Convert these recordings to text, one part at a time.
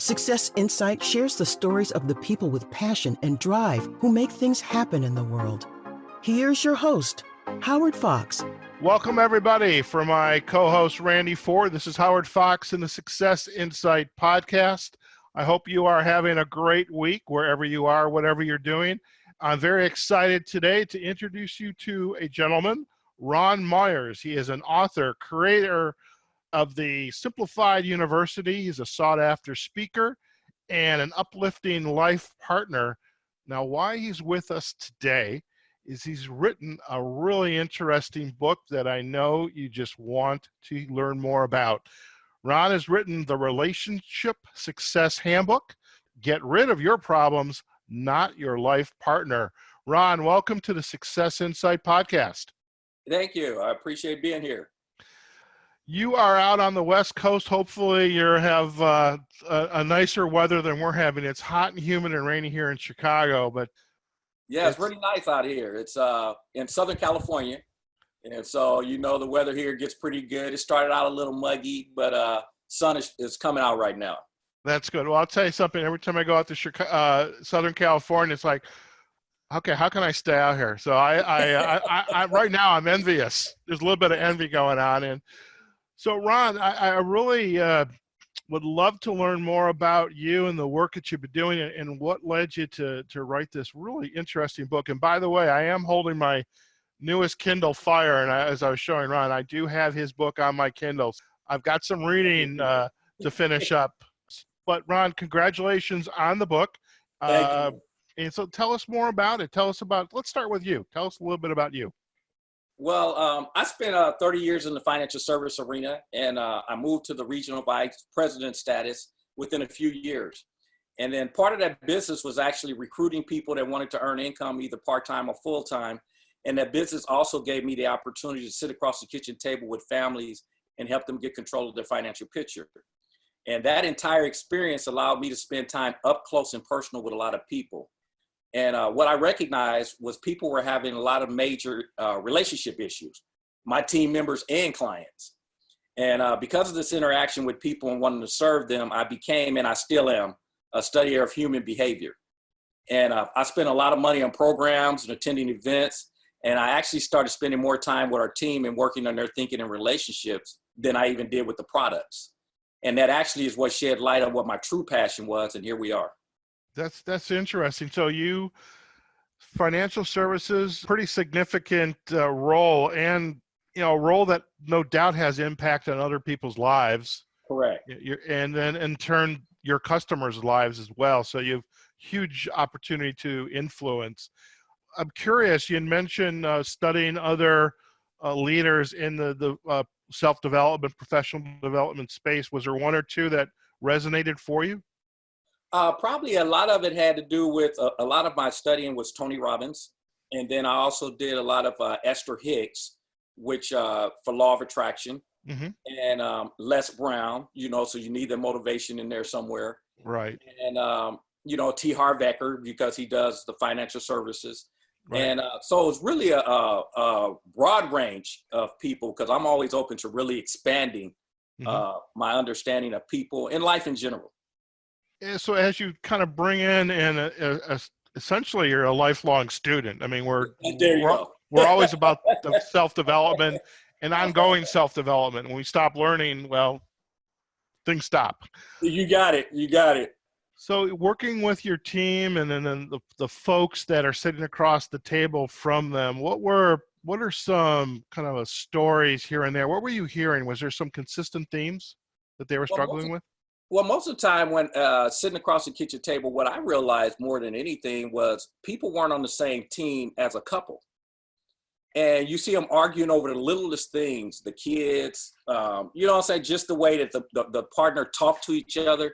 Success Insight shares the stories of the people with passion and drive who make things happen in the world. Here's your host, Howard Fox. Welcome, everybody. For my co-host, Randy Ford, this is Howard Fox in the Success Insight podcast. I hope you are having a great week wherever you are, whatever you're doing. I'm very excited today to introduce you to a gentleman, Ron Myers. He is an author, creator of the Simplified University. He's a sought-after speaker and an uplifting life partner. Now, why he's with us today is he's written a really interesting book that I know you just want to learn more about. Ron has written the Relationship Success Handbook. Get rid of your problems, not your life partner. Ron, welcome to the Success Insight podcast. Thank you. I appreciate being here. You are out on the West Coast. Hopefully you have a nicer weather than we're having. It's hot and humid and rainy here in Chicago, but yeah, it's really nice out here. It's in Southern California. And so, the weather here gets pretty good. It started out a little muggy, but sun is coming out right now. That's good. Well, I'll tell you something. Every time I go out to Southern California, it's like, okay, how can I stay out here? So I right now I'm envious. There's a little bit of envy going on. And so, Ron, I really would love to learn more about you and the work that you've been doing and what led you to write this really interesting book. And by the way, I am holding my newest Kindle Fire, and as I was showing Ron, I do have his book on my Kindle. I've got some reading to finish up. But Ron, congratulations on the book. Thank you. And so tell us more about it. Let's start with you. Tell us a little bit about you. Well, I spent 30 years in the financial service arena, and I moved to the regional vice president status within a few years. And then part of that business was actually recruiting people that wanted to earn income, either part-time or full-time. And that business also gave me the opportunity to sit across the kitchen table with families and help them get control of their financial picture. And that entire experience allowed me to spend time up close and personal with a lot of people. And what I recognized was people were having a lot of major relationship issues, my team members and clients. And because of this interaction with people and wanting to serve them, I became, and I still am, a studier of human behavior. And I spent a lot of money on programs and attending events. And I actually started spending more time with our team and working on their thinking and relationships than I even did with the products. And that actually is what shed light on what my true passion was. And here we are. That's interesting. So financial services, pretty significant role, and a role that no doubt has impact on other people's lives. Correct. And then in turn, your customers' lives as well. So you have huge opportunity to influence. I'm curious, you mentioned studying other leaders in the self-development, professional development space. Was there one or two that resonated for you? Probably a lot of it had to do with a lot of my studying was Tony Robbins. And then I also did a lot of Esther Hicks, which for Law of Attraction, and Les Brown, so you need the motivation in there somewhere. Right. And, T. Harv Eker, because he does the financial services. Right. And so it's really a broad range of people, because I'm always open to really expanding my understanding of people and life in general. So as you kind of bring in essentially you're a lifelong student. I mean, we're always about the self-development and ongoing self-development. When we stop learning, well, things stop. You got it. So working with your team and then the folks that are sitting across the table from them, what are some kind of stories here and there? What were you hearing? Was there some consistent themes that they were struggling with? Well, most of the time when sitting across the kitchen table, what I realized more than anything was people weren't on the same team as a couple. And you see them arguing over the littlest things, the kids, just the way that the partner talked to each other.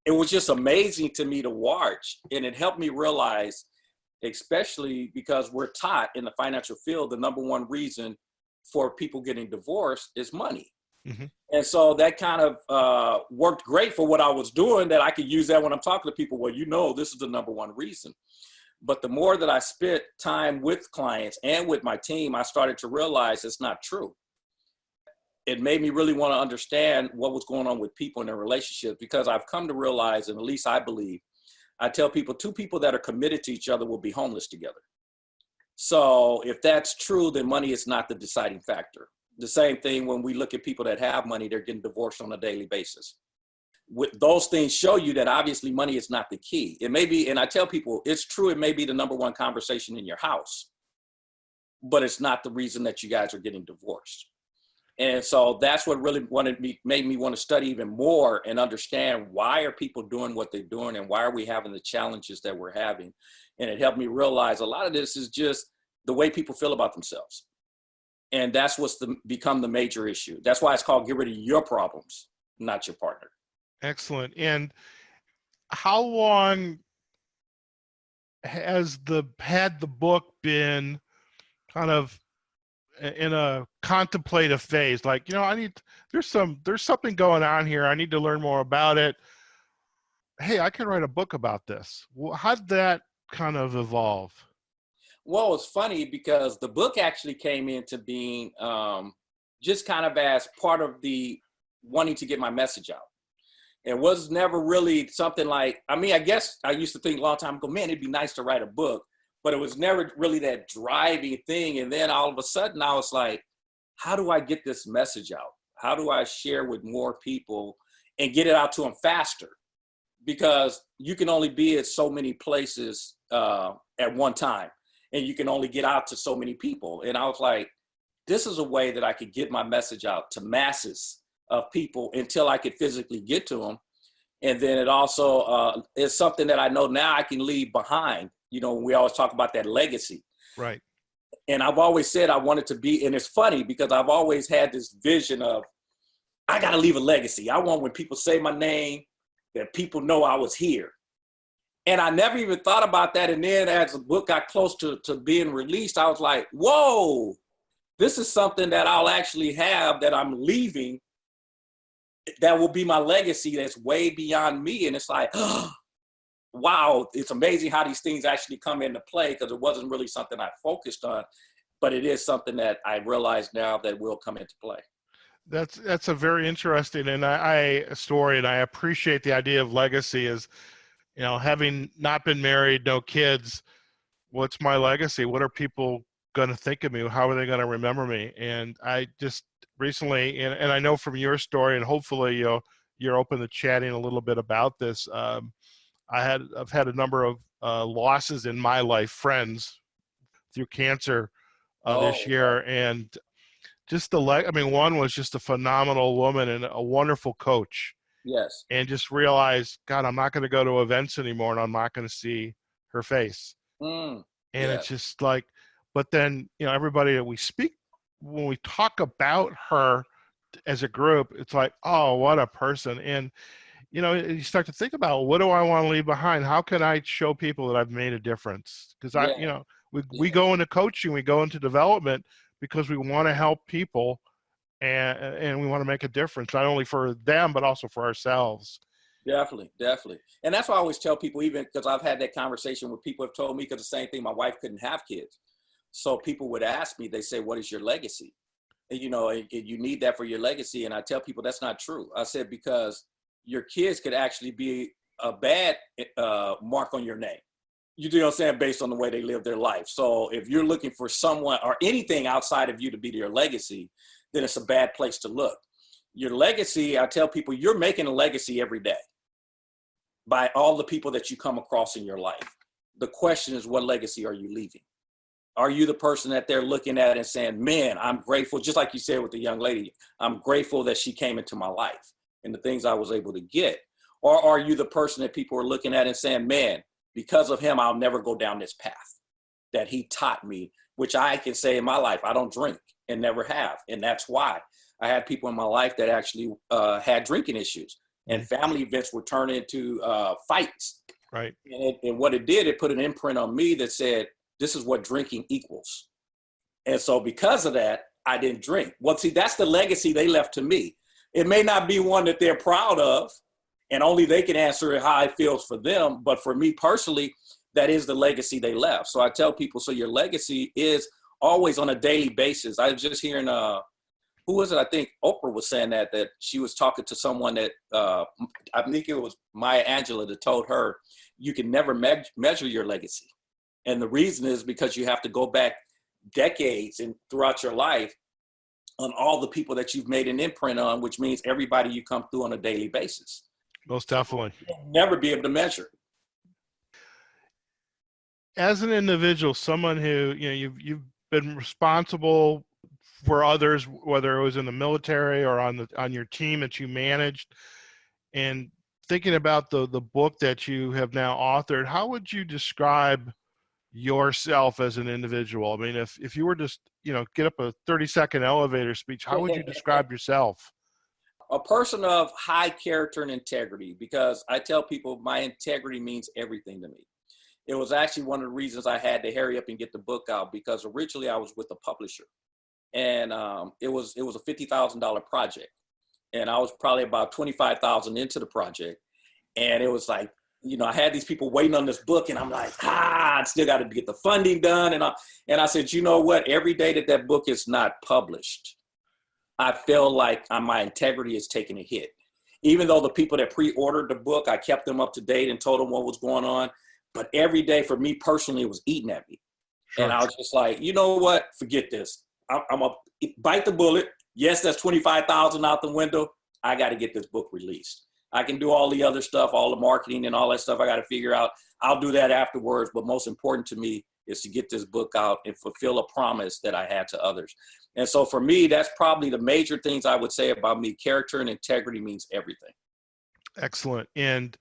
It was just amazing to me to watch. And it helped me realize, especially because we're taught in the financial field, the number one reason for people getting divorced is money. Mm-hmm. And so that kind of worked great for what I was doing, that I could use that when I'm talking to people. Well, this is the number one reason. But the more that I spent time with clients and with my team, I started to realize it's not true. it made me really want to understand what was going on with people in their relationships, because I've come to realize, and at least I believe, I tell people, two people that are committed to each other will be homeless together. So if that's true, then money is not the deciding factor. The same thing when we look at people that have money, they're getting divorced on a daily basis. With those things show you that obviously money is not the key. It may be, and I tell people, it's true, it may be the number one conversation in your house, but it's not the reason that you guys are getting divorced. And so that's what really made me want to study even more and understand, why are people doing what they're doing, and why are we having the challenges that we're having? And it helped me realize a lot of this is just the way people feel about themselves. And that's what's become the major issue. That's why it's called Get Rid of Your Problems, not your partner. Excellent. And how long has had the book been kind of in a contemplative phase? Like, there's something going on here. I need to learn more about it. Hey, I can write a book about this. Well, how did that kind of evolve? Well, it's funny because the book actually came into being just kind of as part of the wanting to get my message out. It was never really something like, I guess I used to think a long time ago, man, it'd be nice to write a book, but it was never really that driving thing. And then all of a sudden I was like, how do I get this message out? How do I share with more people and get it out to them faster? Because you can only be at so many places at one time, and you can only get out to so many people. And I was like, this is a way that I could get my message out to masses of people until I could physically get to them. And then it also is something that I know now I can leave behind. We always talk about that legacy. Right. And I've always said I wanted to be, and it's funny because I've always had this vision of, I got to leave a legacy. I want, when people say my name, that people know I was here. And I never even thought about that. And then as the book got close to being released, I was like, whoa, this is something that I'll actually have, that I'm leaving, that will be my legacy, that's way beyond me. And it's like, oh, wow, it's amazing how these things actually come into play, because it wasn't really something I focused on, but it is something that I realize now that will come into play. That's a very interesting story, and I appreciate the idea of legacy. Is, having not been married, no kids, what's my legacy? What are people going to think of me? How are they going to remember me? And I just recently, and I know from your story, and hopefully you're open to chatting a little bit about this. I've had a number of losses in my life, friends through cancer this year, and just one was just a phenomenal woman and a wonderful coach. Yes. And just realized, God, I'm not going to go to events anymore, and I'm not going to see her face. It's just like, but then, everybody that we speak, when we talk about her as a group, it's like, oh, what a person. And, you start to think about, what do I want to leave behind? How can I show people that I've made a difference? Because we go into coaching, we go into development because we want to help people, and we want to make a difference, not only for them, but also for ourselves. Definitely. And that's why I always tell people, even because I've had that conversation where people have told me, because the same thing, my wife couldn't have kids. So people would ask me, they say, what is your legacy? And, you need that for your legacy. And I tell people that's not true. I said, because your kids could actually be a bad mark on your name. You know what I'm saying? Based on the way they live their life. So if you're looking for someone or anything outside of you to be your legacy, then it's a bad place to look. Your legacy, I tell people, you're making a legacy every day by all the people that you come across in your life. The question is, what legacy are you leaving? Are you the person that they're looking at and saying, man, I'm grateful, just like you said with the young lady, I'm grateful that she came into my life and the things I was able to get? Or are you the person that people are looking at and saying, man, because of him, I'll never go down this path that he taught me, which I can say in my life, I don't drink and never have. And that's why I had people in my life that actually had drinking issues, and family events would turn into fights. Right. And what it did, it put an imprint on me that said, this is what drinking equals. And so because of that, I didn't drink. Well, see, that's the legacy they left to me. It may not be one that they're proud of, and only they can answer how it feels for them. But for me personally, that is the legacy they left. So I tell people, so your legacy is always on a daily basis. I was just hearing who was it? I think Oprah was saying that she was talking to someone that, I think it was Maya Angelou that told her, you can never measure your legacy. And the reason is because you have to go back decades and throughout your life on all the people that you've made an imprint on, which means everybody you come through on a daily basis. Most definitely. You'll never be able to measure. As an individual, someone who, you've been responsible for others, whether it was in the military or on your team that you managed, and thinking about the book that you have now authored, how would you describe yourself as an individual? I mean, if you were just, get up a 30-second elevator speech, how would you describe yourself? A person of high character and integrity, because I tell people my integrity means everything to me. It was actually one of the reasons I had to hurry up and get the book out, because originally I was with a publisher, and it was a $50,000 project, and I was probably about $25,000 into the project, and it was like, I had these people waiting on this book, and I'm like, I still got to get the funding done, and I said, you know what? Every day that book is not published, I feel like my integrity is taking a hit. Even though the people that pre-ordered the book, I kept them up to date and told them what was going on. But every day for me personally, it was eating at me. Sure. And I was just like, you know what? Forget this. I'm going to bite the bullet. Yes, that's $25,000 out the window. I got to get this book released. I can do all the other stuff, all the marketing and all that stuff I got to figure out. I'll do that afterwards. But most important to me is to get this book out and fulfill a promise that I had to others. And so for me, that's probably the major things I would say about me. Character and integrity means everything. Excellent. And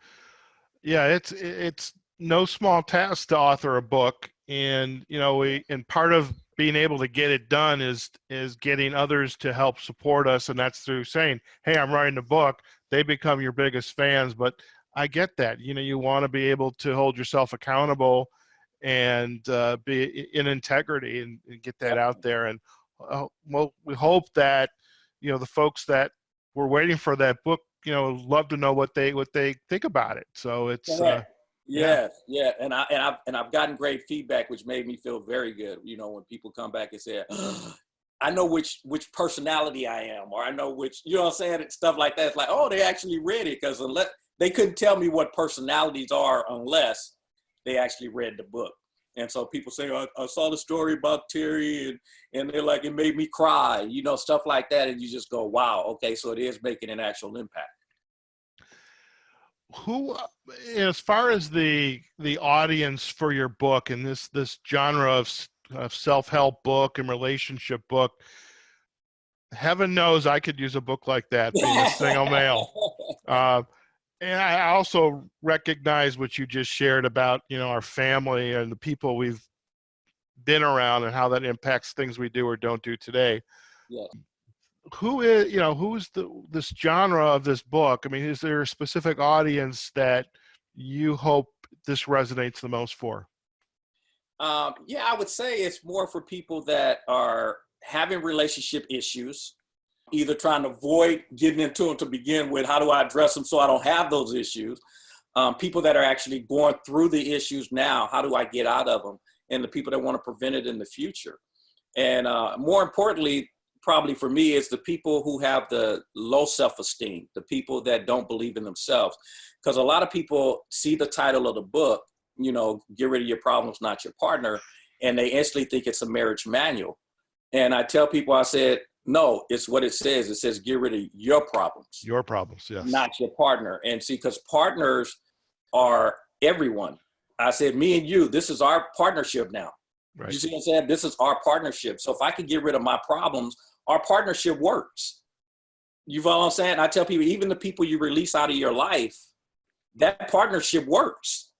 yeah, it's no small task to author a book. And, and part of being able to get it done is getting others to help support us. And that's through saying, hey, I'm writing a book. They become your biggest fans. But I get that, you want to be able to hold yourself accountable and be in integrity and get that out there. And well, we hope that, the folks that were waiting for that book, love to know what they think about it. So it's, Yeah. And I've gotten great feedback, which made me feel very good. When people come back and say, I know which personality I am, or I know which, what I'm saying? And stuff like that. It's like, oh, they actually read it, because unless they couldn't tell me what personalities are unless they actually read the book. And so people say, I saw the story about Terry, and they're like, it made me cry, stuff like that. And you just go, wow, okay, so it is making an actual impact. Who, as far as the audience for your book and this genre of self-help book and relationship book, heaven knows I could use a book like that, being a single male. And I also recognize what you just shared about, our family and the people we've been around and how that impacts things we do or don't do today. Yeah. Who's this genre of this book? I mean, is there a specific audience that you hope this resonates the most for? Yeah, I would say it's more for people that are having relationship issues, either trying to avoid getting into them to begin with. How do I address them so I don't have those issues? People that are actually going through the issues now, how do I get out of them? And the people that want to prevent it in the future. And more importantly, probably for me, is the people who have the low self-esteem, the people that don't believe in themselves. Because a lot of people see the title of the book, get rid of your problems, not your partner, and they instantly think it's a marriage manual. And I tell people, I said, no, it's what it says. It says, get rid of your problems. Your problems, yes. Not your partner. And see, because partners are everyone. I said, me and you, this is our partnership now. Right. You see what I'm saying? This is our partnership. So if I could get rid of my problems, our partnership works. You follow what I'm saying? I tell people, even the people you release out of your life, that partnership works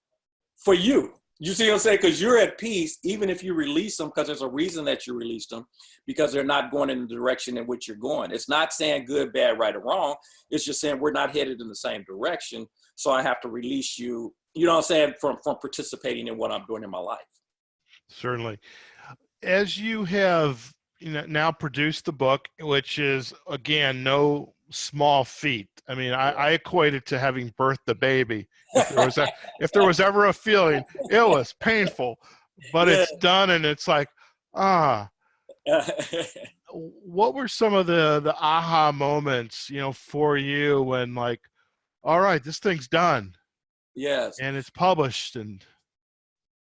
for you. You see what I'm saying? Because you're at peace, even if you release them, because there's a reason that you released them, because they're not going in the direction in which you're going. It's not saying good, bad, right, or wrong. It's just saying we're not headed in the same direction. So I have to release you, you know what I'm saying, from participating in what I'm doing in my life. Certainly. As you have now produced the book, which is, again, no small feat. I mean, I equate it to having birthed the baby. If there was ever a feeling, it was painful, but it's done, and it's like, what were some of the aha moments, for you when like, all right, this thing's done Yes. and it's published and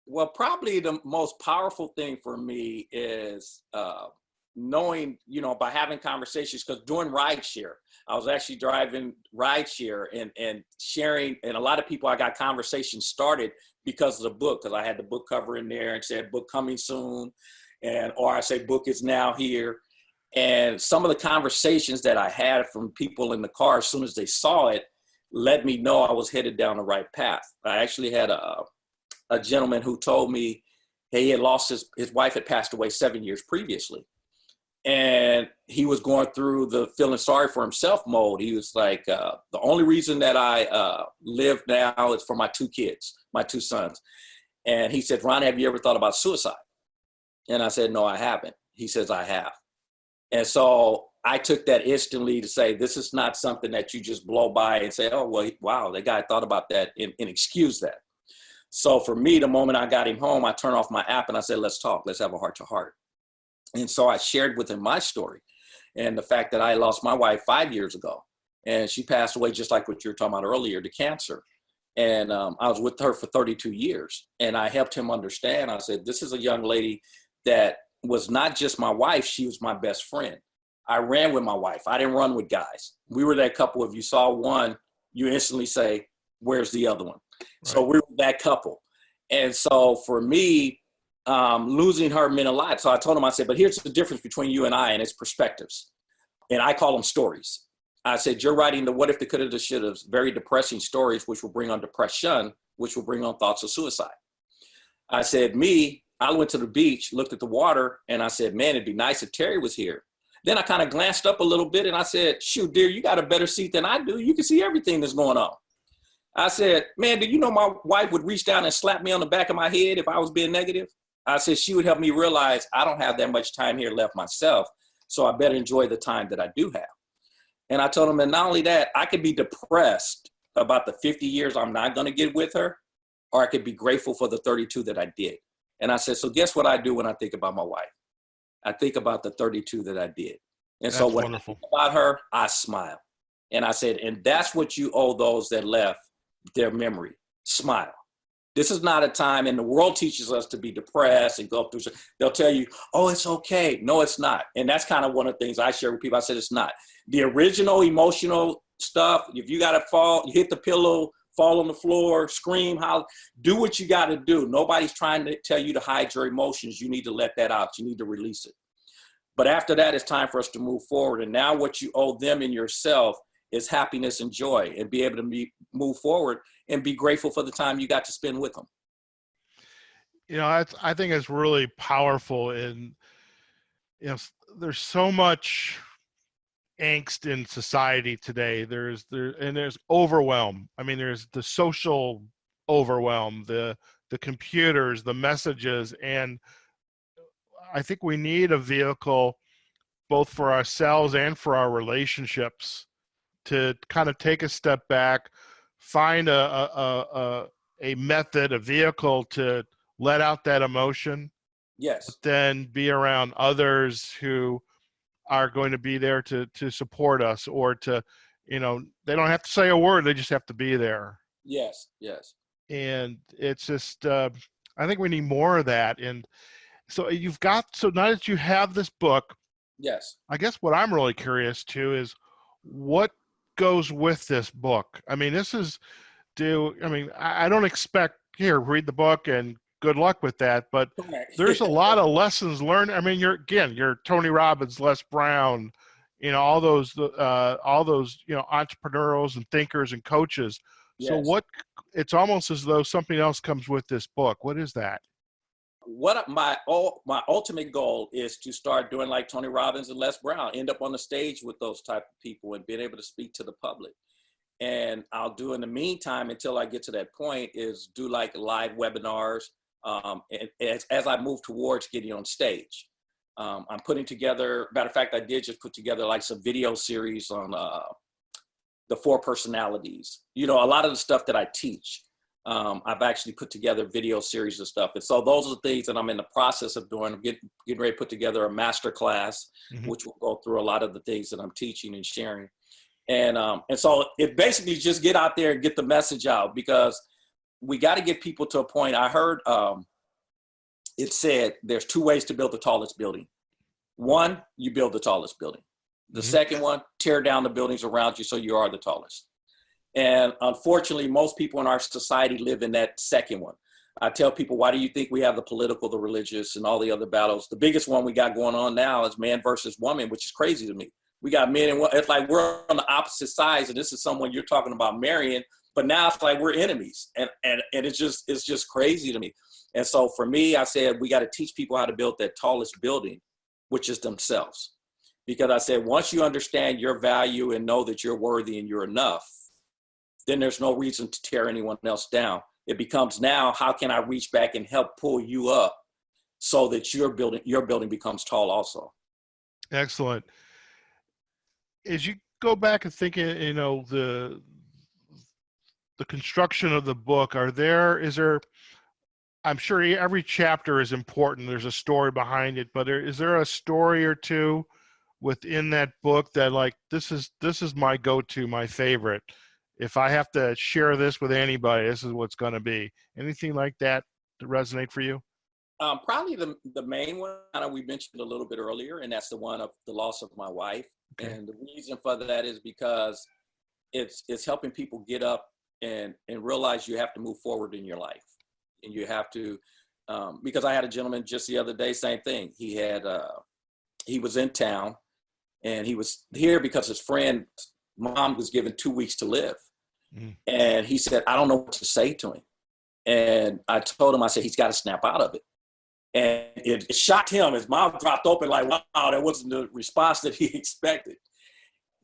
Well, probably the most powerful thing for me is knowing, by having conversations, because during rideshare, I was actually driving rideshare and sharing, and a lot of people, I got conversations started because of the book, because I had the book cover in there and said book coming soon, or I say book is now here. And some of the conversations that I had from people in the car, as soon as they saw it, let me know I was headed down the right path. I actually had a gentleman who told me, hey, he had lost his wife had passed away 7 years previously. And he was going through the feeling sorry for himself mode. He was like, the only reason that I live now is for my two kids, my two sons. And he said, Ron, have you ever thought about suicide? And I said, no, I haven't. He says, I have. And so I took that instantly to say, this is not something that you just blow by and say, oh, well, wow, that guy thought about that and excuse that. So for me, the moment I got him home, I turned off my app and I said, let's talk. Let's have a heart to heart. And so I shared with him my story and the fact that I lost my wife 5 years ago. And she passed away just like what you were talking about earlier, to cancer. And I was with her for 32 years. And I helped him understand. I said, this is a young lady that was not just my wife. She was my best friend. I ran with my wife. I didn't run with guys. We were that couple. If you saw one, you instantly say, where's the other one? Right. So we were that couple. And so for me, losing her meant a lot. So I told him, I said, but here's the difference between you and I, and it's perspectives. And I call them stories. I said, you're writing the what if, the coulda, the shoulda, very depressing stories, which will bring on depression, which will bring on thoughts of suicide. I said, I went to the beach, looked at the water, and I said, man, it'd be nice if Terry was here. Then I kind of glanced up a little bit and I said, shoot, dear, you got a better seat than I do. You can see everything that's going on. I said, man, do you know my wife would reach down and slap me on the back of my head if I was being negative? I said, she would help me realize I don't have that much time here left myself, so I better enjoy the time that I do have. And I told him, and not only that, I could be depressed about the 50 years I'm not going to get with her, or I could be grateful for the 32 that I did. And I said, so guess what I do when I think about my wife? I think about the 32 that I did. And that's so when wonderful. I think about her, I smile. And I said, and that's what you owe those that left their memory. Smile. This is not a time, and the world teaches us to be depressed and go through. They'll tell you, oh, it's okay. No, it's not. And that's kind of one of the things I share with people. I said, it's not. The original emotional stuff, if you got to fall, you hit the pillow, fall on the floor, scream, holler, do what you got to do. Nobody's trying to tell you to hide your emotions. You need to let that out. You need to release it. But after that, it's time for us to move forward. And now what you owe them and yourself is happiness and joy, and be able to move forward and be grateful for the time you got to spend with them. I think it's really powerful. And, there's so much angst in society today. There's overwhelm. I mean, there's the social overwhelm, the computers, the messages. And I think we need a vehicle both for ourselves and for our relationships to kind of take a step back, find a method, a vehicle to let out that emotion. Yes. Then be around others who are going to be there to support us, or to, they don't have to say a word. They just have to be there. Yes. Yes. And it's just, I think we need more of that. And so now that you have this book, yes, I guess what I'm really curious to is what goes with this book. I mean, I don't expect, here, read the book and good luck with that, but there's a lot of lessons learned. I mean, you're Tony Robbins, Les Brown, all those entrepreneurs and thinkers and coaches. Yes. So it's almost as though something else comes with this book. What is that? What my ultimate goal is to start doing like Tony Robbins and Les Brown, end up on the stage with those type of people and being able to speak to the public. And I'll do in the meantime, until I get to that point, is do like live webinars. And as I move towards getting on stage, I'm putting together, matter of fact, I did just put together like some video series on the 4 personalities. A lot of the stuff that I teach. I've actually put together video series and stuff. And so those are the things that I'm in the process of doing. I'm getting ready to put together a master class, which will go through a lot of the things that I'm teaching and sharing. And so it basically just get out there and get the message out, because we got to get people to a point. I heard it said there's 2 ways to build the tallest building. One, you build the tallest building. The second one, tear down the buildings around you so you are the tallest. And unfortunately, most people in our society live in that second one. I tell people, why do you think we have the political, the religious, and all the other battles? The biggest one we got going on now is man versus woman, which is crazy to me. We got men and women. It's like we're on the opposite sides, and this is someone you're talking about marrying, but now it's like we're enemies, and it's just crazy to me. And so for me, I said we got to teach people how to build that tallest building, which is themselves. Because I said once you understand your value and know that you're worthy and you're enough, then there's no reason to tear anyone else down. It becomes now, how can I reach back and help pull you up so that your building becomes tall also? Excellent. As you go back and think, you know, the construction of the book, is there, I'm sure every chapter is important. There's a story behind it, but is there a story or two within that book that, like, this is my go-to, my favorite? If I have to share this with anybody, this is what's going to be. Anything like that to resonate for you? Probably the main one we mentioned a little bit earlier, and that's the one of the loss of my wife. Okay. And the reason for that is because it's helping people get up and realize you have to move forward in your life. And you have to, because I had a gentleman just the other day, same thing. He was in town, and he was here because his friend's mom was given 2 weeks to live. And he said, I don't know what to say to him. And I told him, I said, he's got to snap out of it. And it shocked him. His mouth dropped open like, wow, that wasn't the response that he expected.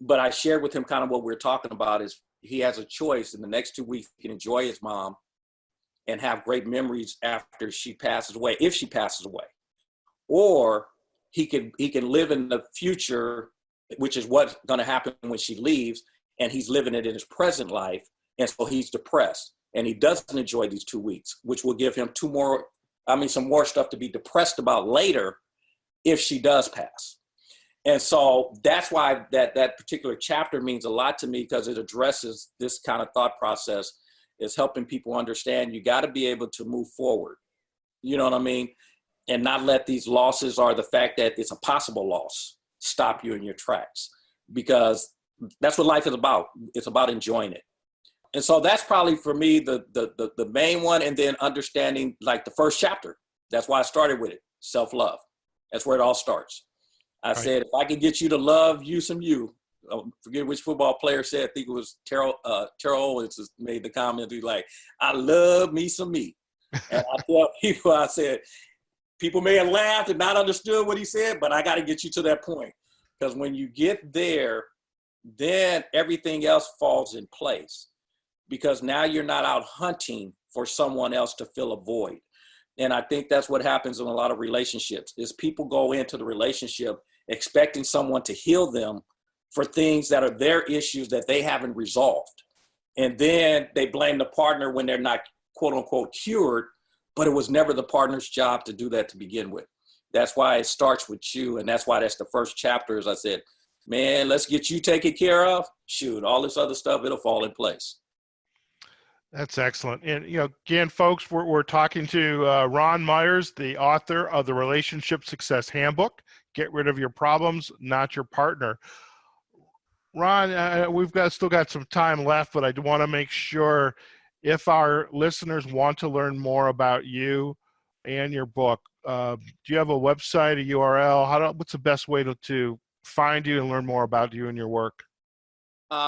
But I shared with him kind of what we're talking about is he has a choice. In the next 2 weeks, he can enjoy his mom and have great memories after she passes away, if she passes away. Or he can live in the future, which is what's going to happen when she leaves, and he's living it in his present life. And so he's depressed, and he doesn't enjoy these 2 weeks, which will give him some more stuff to be depressed about later if she does pass. And so that's why that particular chapter means a lot to me, because it addresses this kind of thought process, is helping people understand you got to be able to move forward. You know what I mean? And not let these losses, or the fact that it's a possible loss, stop you in your tracks, because that's what life is about. It's about enjoying it. And so that's probably for me the main one. And then understanding, like, the first chapter. That's why I started with it. Self-love. That's where it all starts. I said, if I can get you to love you some you, I forget which football player said, I think it was Terrell Owens made the comment, he's like, I love me some me. And I tell people, I said, people may have laughed and not understood what he said, but I got to get you to that point. Because when you get there, then everything else falls in place. Because now you're not out hunting for someone else to fill a void. And I think that's what happens in a lot of relationships, is people go into the relationship expecting someone to heal them for things that are their issues that they haven't resolved. And then they blame the partner when they're not, quote unquote, cured, but it was never the partner's job to do that to begin with. That's why it starts with you. And that's why that's the first chapter, as I said, man, let's get you taken care of. Shoot, all this other stuff, it'll fall in place. That's excellent. And, you know, again, folks, we're talking to Ron Myers, the author of the Relationship Success Handbook. Get rid of your problems, not your partner. Ron, we've still got some time left, but I do want to make sure, if our listeners want to learn more about you and your book, do you have a website, a URL? What's the best way to find you and learn more about you and your work?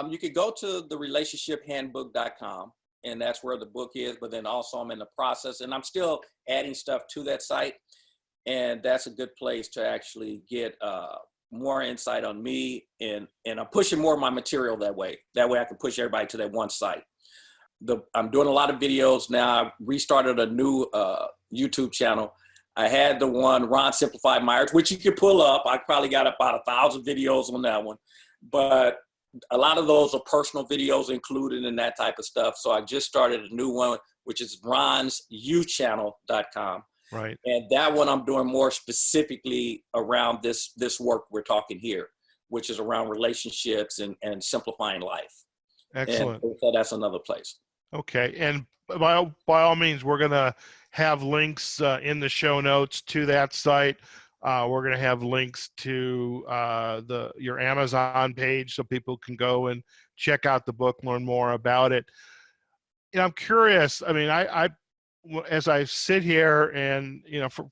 You could go to therelationshiphandbook.com. And that's where the book is. But then also I'm in the process, and I'm still adding stuff to that site. And that's a good place to actually get more insight on me. And I'm pushing more of my material that way. That way I can push everybody to that one site. I'm doing a lot of videos now. I restarted a new YouTube channel. I had the one, Ron Simplified Myers, which you can pull up. I probably got about 1,000 videos on that one. But a lot of those are personal videos included in that type of stuff. So I just started a new one which is ronsyouchannel.com. Right. And that one I'm doing more specifically around this work we're talking here, which is around relationships and simplifying life. Excellent. And so that's another place. Okay. And by all means, we're going to have links in the show notes to that site. We're going to have links to your Amazon page so people can go and check out the book, learn more about it. And I'm curious. I mean, I as I sit here and,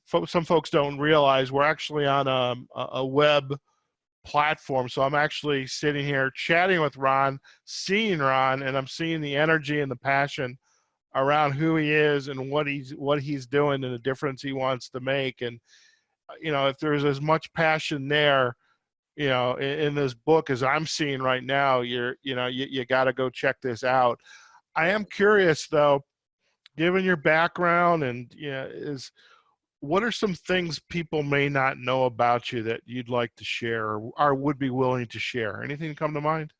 some folks don't realize we're actually on a web platform. So I'm actually sitting here chatting with Ron, seeing Ron, and I'm seeing the energy and the passion around who he is and what he's doing and the difference he wants to make. And, if there's as much passion there, in this book as I'm seeing right now, you got to go check this out. I am curious though, given your background and, what are some things people may not know about you that you'd like to share or would be willing to share? Anything come to mind?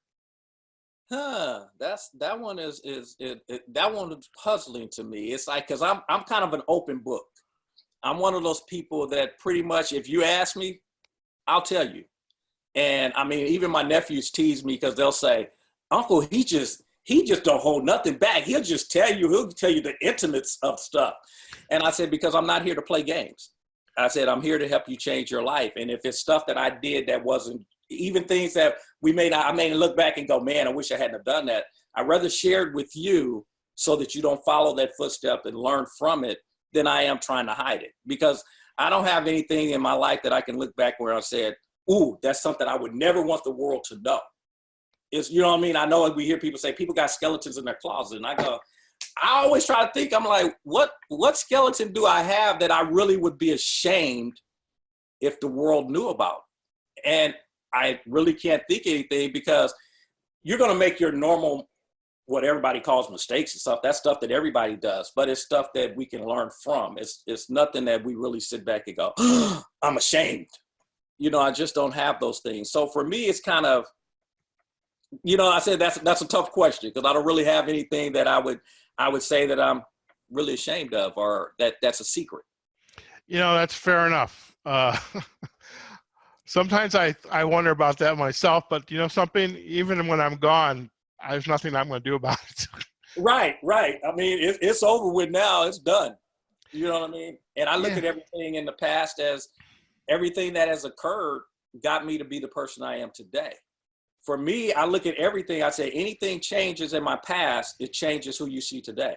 That one is that one is puzzling to me. It's like, cause I'm kind of an open book. I'm one of those people that pretty much, if you ask me, I'll tell you. And I mean, even my nephews tease me because they'll say, Uncle, he just don't hold nothing back. He'll tell you the intimates of stuff. And I said, because I'm not here to play games. I said, I'm here to help you change your life. And if it's stuff that I did that wasn't, even things that I may look back and go, man, I wish I hadn't have done that. I'd rather share it with you so that you don't follow that footstep and learn from it than I am trying to hide it. Because I don't have anything in my life that I can look back where I said, ooh, that's something I would never want the world to know. It's, you know what I mean? I know we hear people say people got skeletons in their closet. And I go, I always try to think, I'm like, what skeleton do I have that I really would be ashamed if the world knew about? And I really can't think of anything, because you're going to make your normal, what everybody calls mistakes and stuff. That's stuff that everybody does, but it's stuff that we can learn from. It's nothing that we really sit back and go, oh, I'm ashamed. I just don't have those things. So for me, it's kind of, I said that's a tough question, because I don't really have anything that I would say that I'm really ashamed of, or that's a secret. That's fair enough. Sometimes I wonder about that myself, but something, even when I'm gone, there's nothing I'm going to do about it. Right. I mean, it's over with now. It's done. You know what I mean? And I look at everything in the past as everything that has occurred got me to be the person I am today. For me, I look at everything, I say anything changes in my past, it changes who you see today.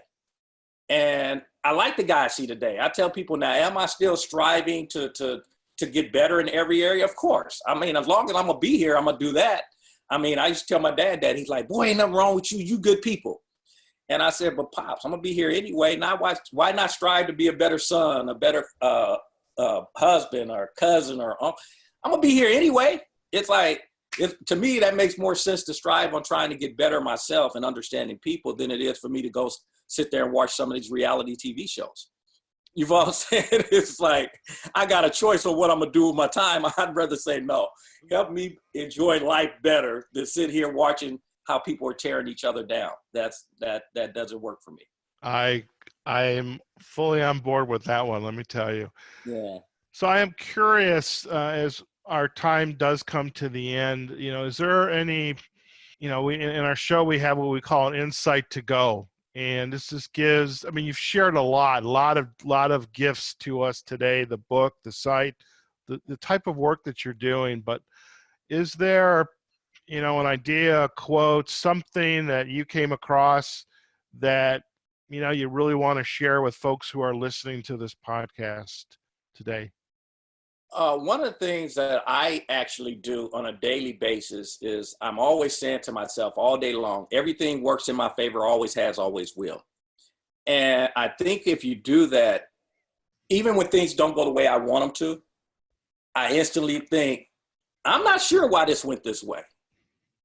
And I like the guy I see today. I tell people now, am I still striving to get better in every area? Of course. I mean, as long as I'm going to be here, I'm going to do that. I mean, I used to tell my dad that. He's like, boy, ain't nothing wrong with you. You good people. And I said, but Pops, I'm going to be here anyway. Now, why not strive to be a better son, a better husband or cousin or uncle? I'm going to be here anyway. It's like, to me, that makes more sense to strive on trying to get better myself and understanding people than it is for me to go sit there and watch some of these reality TV shows. You've all said, it's like, I got a choice on what I'm going to do with my time. I'd rather say no. Help me enjoy life better than sit here watching how people are tearing each other down. That doesn't work for me. I am fully on board with that one, let me tell you. Yeah. So I am curious, as our time does come to the end, is there any, in our show, we have what we call an insight to go. And this just gives, I mean, you've shared a lot of gifts to us today, the book, the site, the type of work that you're doing. But is there, an idea, a quote, something that you came across that, you really want to share with folks who are listening to this podcast today? One of the things that I actually do on a daily basis is I'm always saying to myself all day long, everything works in my favor, always has, always will. And I think if you do that, even when things don't go the way I want them to, I instantly think, I'm not sure why this went this way,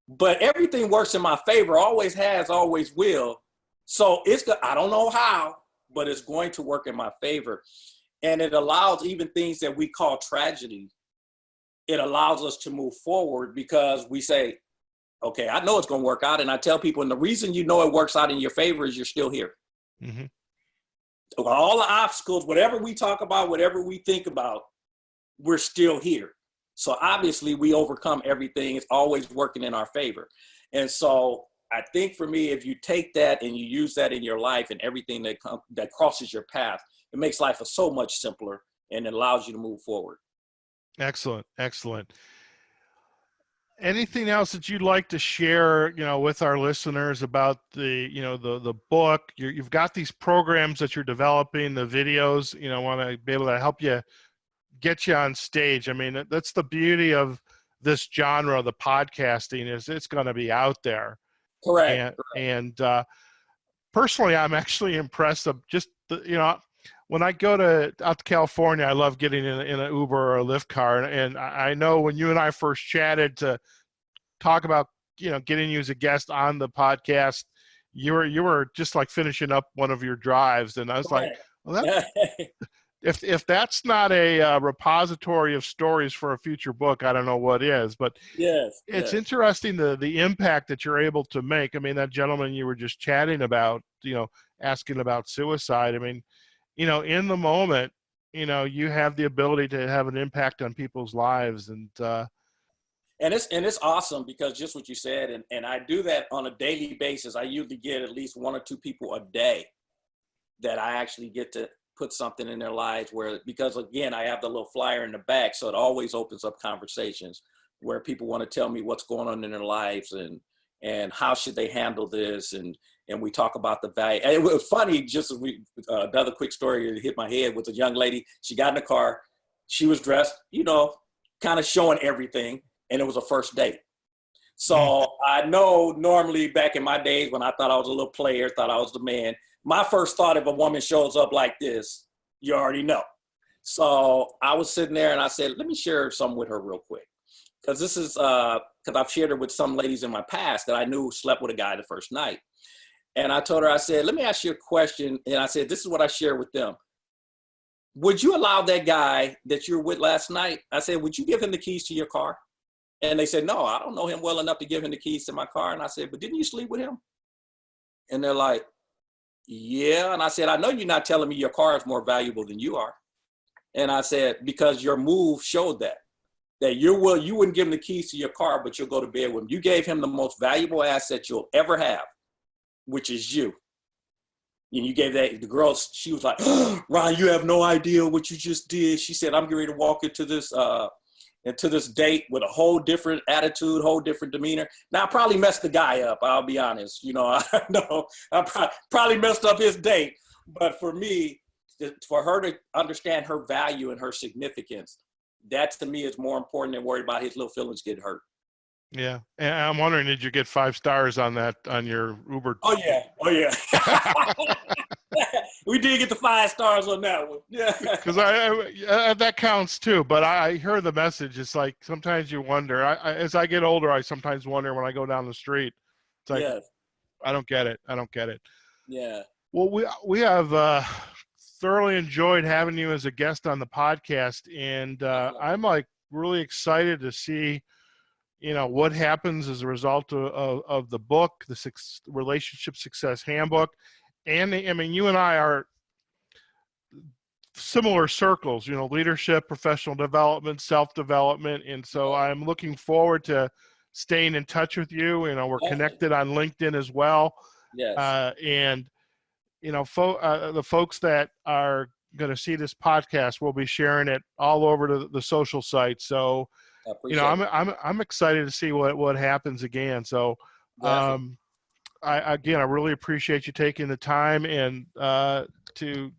but everything works in my favor, always has, always will. So I don't know how, but it's going to work in my favor. And it allows even things that we call tragedy, it allows us to move forward because we say, okay, I know it's going to work out. And I tell people, and the reason you know it works out in your favor is you're still here. Mm-hmm. All the obstacles, whatever we talk about, whatever we think about, we're still here. So obviously we overcome everything. It's always working in our favor. And so I think for me, if you take that and you use that in your life and everything that crosses your path, it makes life so much simpler and it allows you to move forward. Excellent. Excellent. Anything else that you'd like to share, with our listeners about the book? You've got these programs that you're developing, the videos, want to be able to help you get you on stage. I mean, that's the beauty of this genre, the podcasting, is it's going to be out there. Correct. And personally, I'm actually impressed of just when I go out to California, I love getting in an Uber or a Lyft car. And I know when you and I first chatted to talk about, getting you as a guest on the podcast, you were just like finishing up one of your drives. And I was like, well, if that's not a repository of stories for a future book, I don't know what is. But it's interesting the impact that you're able to make. I mean, that gentleman you were just chatting about, asking about suicide. I mean, in the moment, you have the ability to have an impact on people's lives. And it's awesome because just what you said, and I do that on a daily basis. I usually get at least 1 or 2 people a day that I actually get to put something in their lives because again, I have the little flyer in the back. So it always opens up conversations where people want to tell me what's going on in their lives and how should they handle this. And we talk about the value. And it was funny, just another quick story that hit my head with a young lady. She got in the car. She was dressed, kind of showing everything. And it was a first date. So I know normally back in my days when I thought I was a little player, thought I was the man, my first thought if a woman shows up like this, you already know. So I was sitting there and I said, let me share something with her real quick. Because this is, because I've shared it with some ladies in my past that I knew slept with a guy the first night. And I told her, I said, let me ask you a question. And I said, this is what I share with them. Would you allow that guy that you were with last night? I said, would you give him the keys to your car? And they said, no, I don't know him well enough to give him the keys to my car. And I said, but didn't you sleep with him? And they're like, yeah. And I said, I know you're not telling me your car is more valuable than you are. And I said, because your move showed that you wouldn't give him the keys to your car, but you'll go to bed with him. You gave him the most valuable asset you'll ever have, which is you. And you gave that, the girl, she was like, oh, Ron, you have no idea what you just did. She said, I'm getting ready to walk into this date with a whole different attitude, whole different demeanor. Now, I probably messed the guy up. I'll be honest. I know I probably messed up his date. But for me, for her to understand her value and her significance, that to me is more important than worried about his little feelings getting hurt. Yeah. And I'm wondering, did you get 5 stars on your Uber? Oh, yeah. We did get the 5 stars on that one. Yeah. Because that counts too. But I heard the message. It's like sometimes you wonder. As I get older, I sometimes wonder when I go down the street. It's like, I don't get it. Yeah. Well, we have thoroughly enjoyed having you as a guest on the podcast. And I'm like really excited to see what happens as a result of the book, the Relationship Success Handbook. And I mean, you and I are similar circles, leadership, professional development, self-development. And so I'm looking forward to staying in touch with you. We're connected on LinkedIn as well. Yes. And, the folks that are going to see this podcast will be sharing it all over the social sites. So, I'm excited to see what happens again. So, I really appreciate you taking the time and to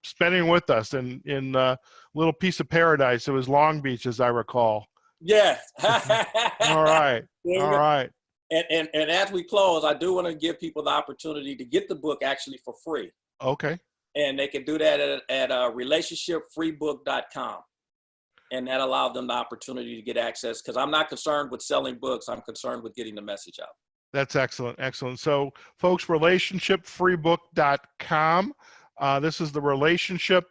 spending with us in a little piece of paradise. It was Long Beach, as I recall. Yeah. All right. And as we close, I do want to give people the opportunity to get the book actually for free. Okay. And they can do that at relationshipfreebook.com. And that allowed them the opportunity to get access, because I'm not concerned with selling books. I'm concerned with getting the message out. That's excellent. Excellent. So, folks, relationshipfreebook.com. This is the Relationship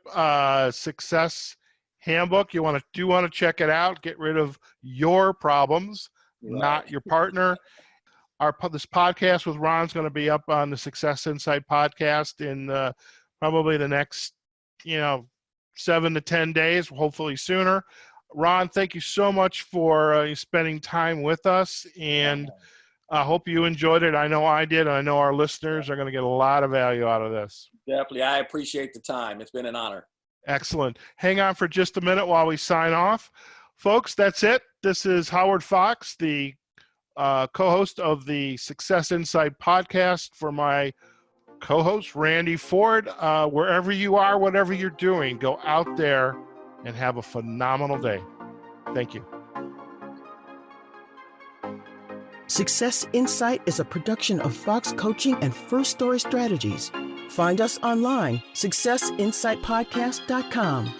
Success Handbook. You want to check it out. Get rid of your problems, not your partner. This podcast with Ron's going to be up on the Success Insight podcast in probably the next, 7 to 10 days, hopefully sooner. Ron, thank you so much for spending time with us, and I hope you enjoyed it. I know I did, and I know our listeners are going to get a lot of value out of this. Definitely. I appreciate the time. It's been an honor. Excellent. Hang on for just a minute while we sign off. Folks, that's it. This is Howard Fox, the co-host of the Success Insight podcast, for my co-host, Randy Ford. Wherever you are, whatever you're doing, go out there and have a phenomenal day. Thank you. Success Insight is a production of Fox Coaching and First Story Strategies. Find us online, successinsightpodcast.com.